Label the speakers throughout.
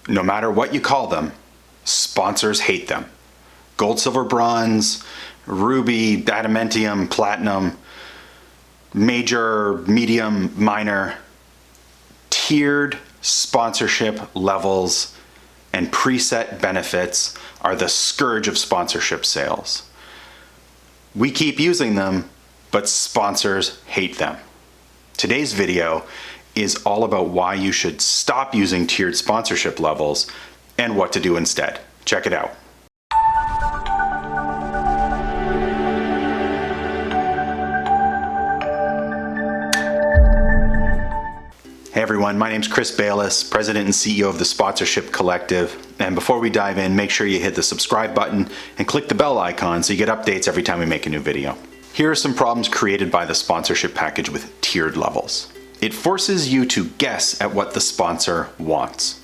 Speaker 1: no matter what you call them, sponsors hate them. Gold, silver, bronze, ruby, adamantium, platinum, major, medium, minor, tiered sponsorship levels and preset benefits are the scourge of sponsorship sales. We keep using them, but sponsors hate them. Today's video is all about why you should stop using tiered sponsorship levels and what to do instead. Check it out. Hey everyone, my name's Chris Bayless, President and CEO of the Sponsorship Collective. And before we dive in, make sure you hit the subscribe button and click the bell icon so you get updates every time we make a new video. Here are some problems created by the sponsorship package with tiered levels. It forces you to guess at what the sponsor wants.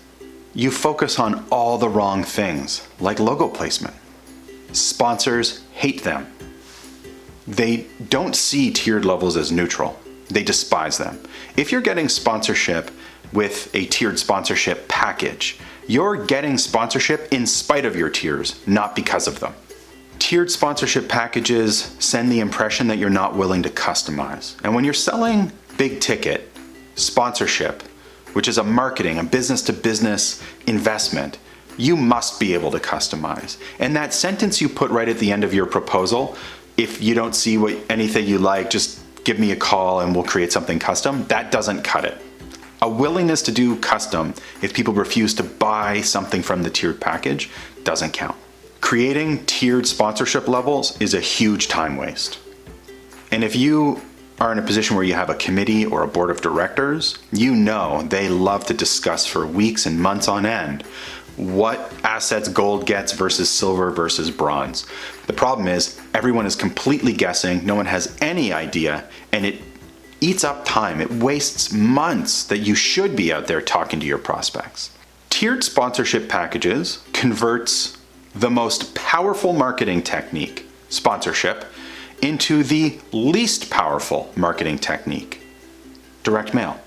Speaker 1: You focus on all the wrong things, like logo placement. Sponsors hate them. They don't see tiered levels as neutral. They despise them. If you're getting sponsorship with a tiered sponsorship package, you're getting sponsorship in spite of your tiers, not because of them. Tiered sponsorship packages send the impression that you're not willing to customize. And when you're selling big ticket sponsorship, which is a marketing, a business-to-business investment, you must be able to customize. And that sentence you put right at the end of your proposal, if you don't see anything you like, just give me a call and we'll create something custom, that doesn't cut it. A willingness to do custom if people refuse to buy something from the tiered package doesn't count. Creating tiered sponsorship levels is a huge time waste. And if you are in a position where you have a committee or a board of directors, you know they love to discuss for weeks and months on end what assets gold gets versus silver versus bronze. The problem is everyone is completely guessing, no one has any idea, and it eats up time. It wastes months that you should be out there talking to your prospects. Tiered sponsorship packages converts the most powerful marketing technique, sponsorship, into the least powerful marketing technique, direct mail.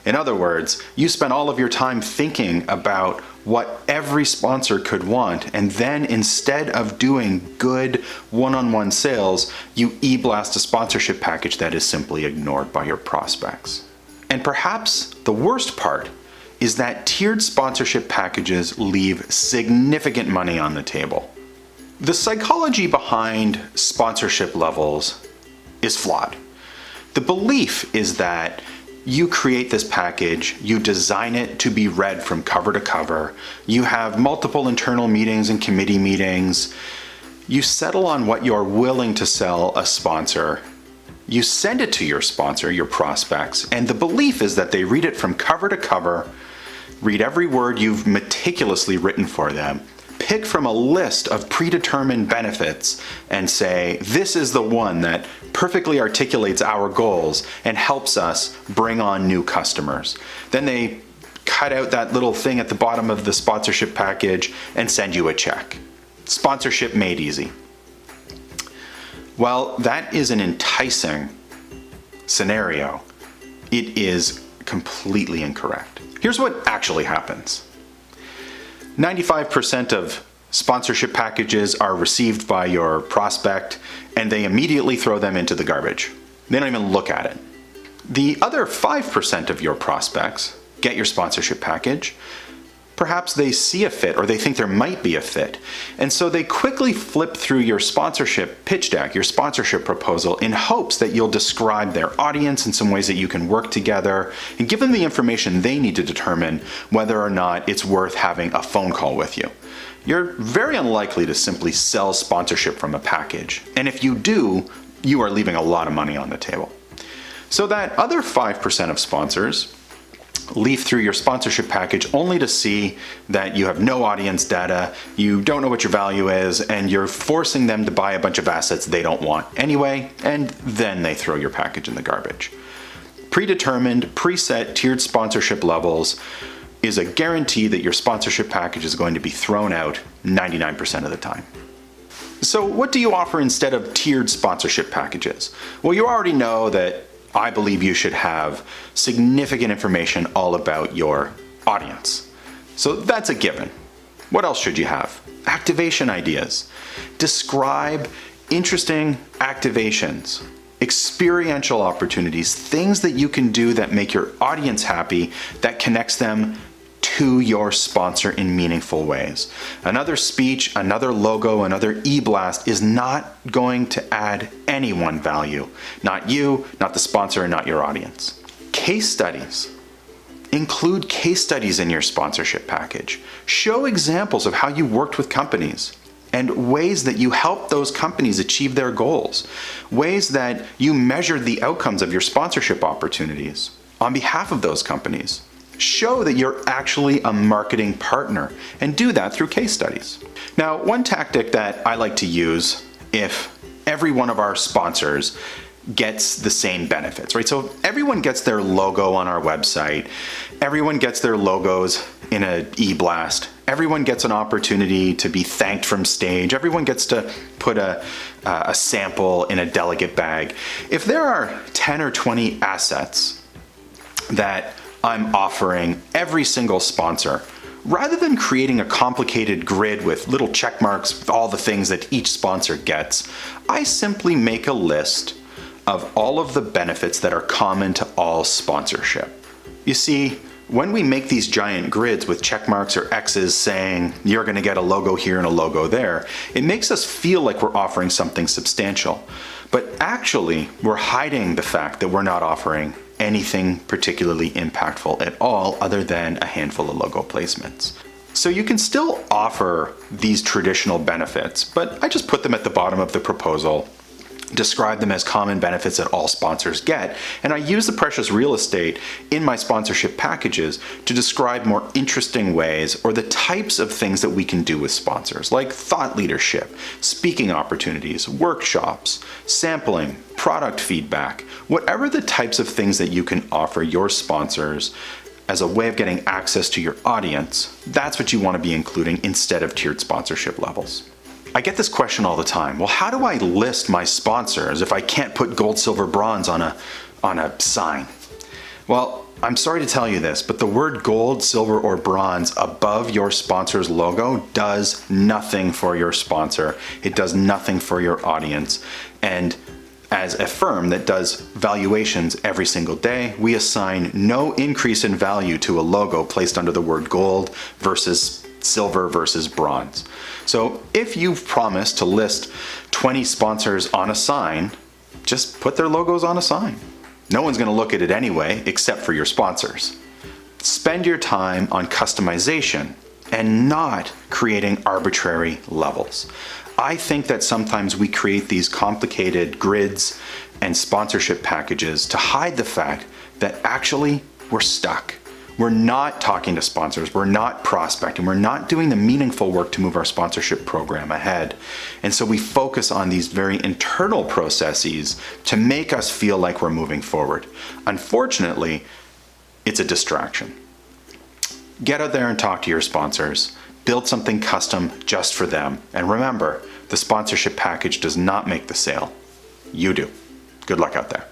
Speaker 1: In other words, you spend all of your time thinking about what every sponsor could want, and then instead of doing good one-on-one sales, you e-blast a sponsorship package that is simply ignored by your prospects. And perhaps the worst part is that tiered sponsorship packages leave significant money on the table. The psychology behind sponsorship levels is flawed. The belief is that you create this package, you design it to be read from cover to cover, you have multiple internal meetings and committee meetings, you settle on what you're willing to sell a sponsor, you send it to your sponsor, your prospects, and the belief is that they read it from cover to cover, read every word you've meticulously written for them, pick from a list of predetermined benefits and say, this is the one that perfectly articulates our goals and helps us bring on new customers. Then they cut out that little thing at the bottom of the sponsorship package and send you a check. Sponsorship made easy. While that is an enticing scenario, it is completely incorrect. Here's what actually happens. 95% of sponsorship packages are received by your prospect and they immediately throw them into the garbage. They don't even look at it. The other 5% of your prospects get your sponsorship package. Perhaps they see a fit or they think there might be a fit. And so they quickly flip through your sponsorship pitch deck, your sponsorship proposal, in hopes that you'll describe their audience in some ways that you can work together and give them the information they need to determine whether or not it's worth having a phone call with you. You're very unlikely to simply sell sponsorship from a package. And if you do, you are leaving a lot of money on the table. So that other 5% of sponsors leaf through your sponsorship package only to see that you have no audience data, you don't know what your value is, and you're forcing them to buy a bunch of assets they don't want anyway, and then they throw your package in the garbage. Predetermined, preset tiered sponsorship levels is a guarantee that your sponsorship package is going to be thrown out 99% of the time. So what do you offer instead of tiered sponsorship packages? Well, you already know that I believe you should have significant information all about your audience. So that's a given. What else should you have? Activation ideas. Describe interesting activations, experiential opportunities, things that you can do that make your audience happy, that connects them to your sponsor in meaningful ways. Another speech, another logo, another e-blast is not going to add anyone value. Not you, not the sponsor, and not your audience. Case studies. Include case studies in your sponsorship package. Show examples of how you worked with companies and ways that you helped those companies achieve their goals. Ways that you measured the outcomes of your sponsorship opportunities on behalf of those companies. Show that you're actually a marketing partner and do that through case studies. Now, one tactic that I like to use if every one of our sponsors gets the same benefits, right? So everyone gets their logo on our website. Everyone gets their logos in an e-blast. Everyone gets an opportunity to be thanked from stage. Everyone gets to put a sample in a delegate bag. If there are 10 or 20 assets that I'm offering every single sponsor, rather than creating a complicated grid with little check marks with all the things that each sponsor gets, I simply make a list of all of the benefits that are common to all sponsorship. You see, when we make these giant grids with check marks or X's saying you're going to get a logo here and a logo there, it makes us feel like we're offering something substantial. But actually, we're hiding the fact that we're not offering anything particularly impactful at all other than a handful of logo placements. So you can still offer these traditional benefits, but I just put them at the bottom of the proposal, describe them as common benefits that all sponsors get, and I use the precious real estate in my sponsorship packages to describe more interesting ways or the types of things that we can do with sponsors, like thought leadership, speaking opportunities, workshops, sampling, product feedback, whatever the types of things that you can offer your sponsors as a way of getting access to your audience. That's what you want to be including instead of tiered sponsorship levels. I get this question all the time. Well, how do I list my sponsors if I can't put gold, silver, bronze on a sign? Well, I'm sorry to tell you this, but the word gold, silver, or bronze above your sponsor's logo does nothing for your sponsor. It does nothing for your audience. And as a firm that does valuations every single day, we assign no increase in value to a logo placed under the word gold versus silver versus bronze. So if you've promised to list 20 sponsors on a sign, just put their logos on a sign. No one's going to look at it anyway, except for your sponsors. Spend your time on customization and not creating arbitrary levels. I think that sometimes we create these complicated grids and sponsorship packages to hide the fact that actually we're stuck. We're not talking to sponsors, we're not prospecting, we're not doing the meaningful work to move our sponsorship program ahead. And so we focus on these very internal processes to make us feel like we're moving forward. Unfortunately, it's a distraction. Get out there and talk to your sponsors. Build something custom just for them. And remember, the sponsorship package does not make the sale. You do. Good luck out there.